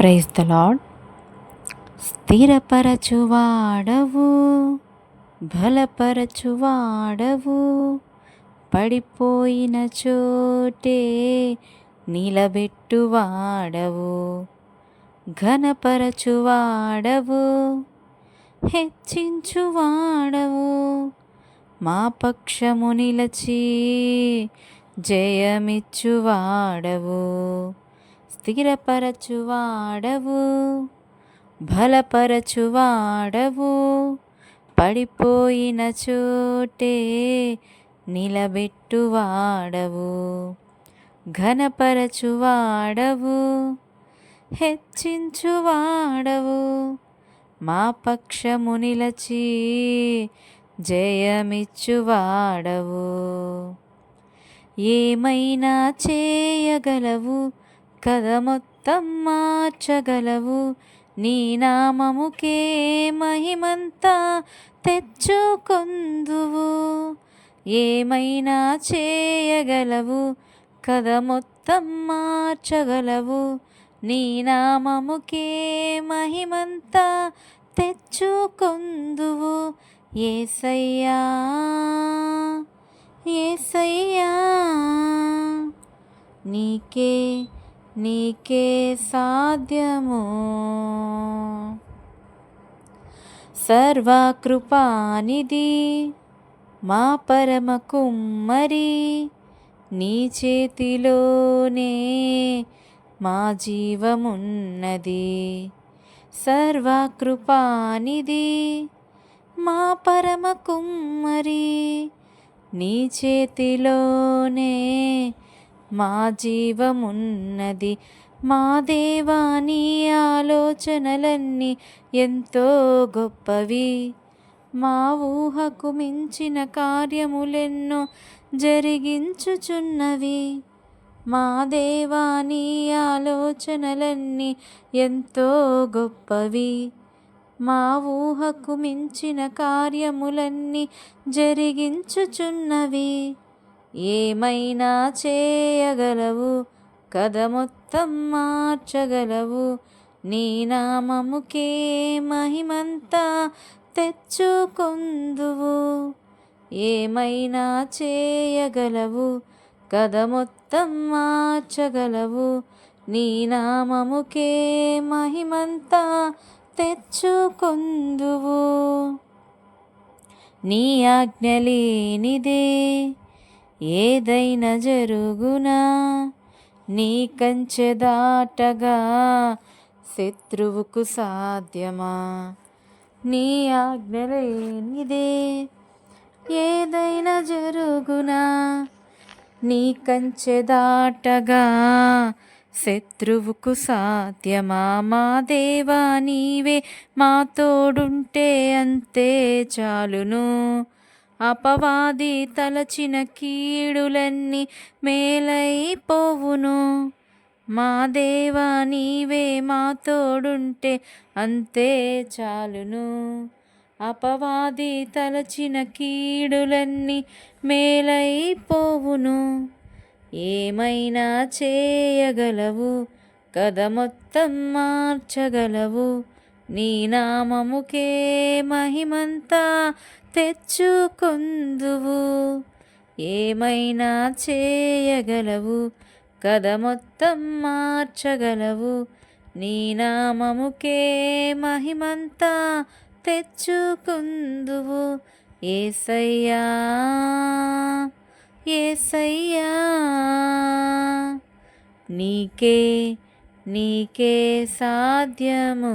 Praise the lord. స్థిరపరచువాడవు, బలపరచువాడవు, పడిపోయిన చోటే నిలబెట్టువాడవు, ఘనపరచువాడవు, హెచ్చించువాడవు, మా పక్షము నిలచి జయమిచ్చువాడవు, స్థిరపరచువాడవు, బలపరచువాడవు, పడిపోయిన చోటే నిలబెట్టువాడవు, ఘనపరచువాడవు, హెచ్చించువాడవు, మా పక్షము నిలచి జయమిచ్చువాడవు. ఏమైనా చేయగలవు, కథ మొత్తం మార్చగలవు, నీ నామముకే మహిమంతా తెచ్చుకొందువు. ఏమైనా చేయగలవు, కథ మొత్తం మార్చగలవు, నీ నామముకే మహిమంతా తెచ్చుకొందువు. యేసయ్యా యేసయ్యా, నీకే సాధ్యము. సర్వకృపానిధి మా పరమ కుమ్మరి, నీ చేతిలోనే మా జీవమున్నది. సర్వకృపానిధి మా పరమ కుమ్మరి, నీ చేతిలోనే మా జీవమున్నది. మా దేవా, నీ ఆలోచనలన్నీ ఎంతో గొప్పవి, మా ఊహకు మించిన కార్యములెన్నో జరిగించుచున్నవి. మా దేవా, నీ ఆలోచనలన్నీ ఎంతో గొప్పవి, మా ఊహకు మించిన కార్యములన్నీ జరిగించుచున్నవి. ఏమైనా చేయగలవు, కథ మొత్తం మార్చగలవు, నీ నామముకే మహిమంతా తెచ్చుకొందువు. ఏమైనా చేయగలవు, కథ మొత్తం మార్చగలవు, నీ నామముకే మహిమంతా తెచ్చుకొందువు. నీ ఆజ్ఞ లేనిదే ఏదైనా జరుగునా, నీ కంచె దాటగా శత్రువుకు సాధ్యమా. నీ ఆజ్ఞ లేనిదే ఏదైనా జరుగునా, నీ కంచె దాటగా శత్రువుకు సాధ్యమా. మా దేవా, నీవే మా తోడుంటే అంతే చాలును. అపవాది తలచిన కీడులన్నీ మేలైపోవును. మా దేవా, నీవే మా తోడుంటే అంతే చాలును. అపవాది తలచిన కీడులన్నీ మేలైపోవును. ఏమైనా చేయగలవు, కథ మొత్తం మార్చగలవు, నీ నామముకే మహిమంతా తెచ్చుకొందువు. ఏమైనా చేయగలవు, కథ మొత్తం మార్చగలవు, నీ నామముకే మహిమంతా తెచ్చుకొందువు. యేసయ్యా యేసయ్యా, నీకే సాధ్యము.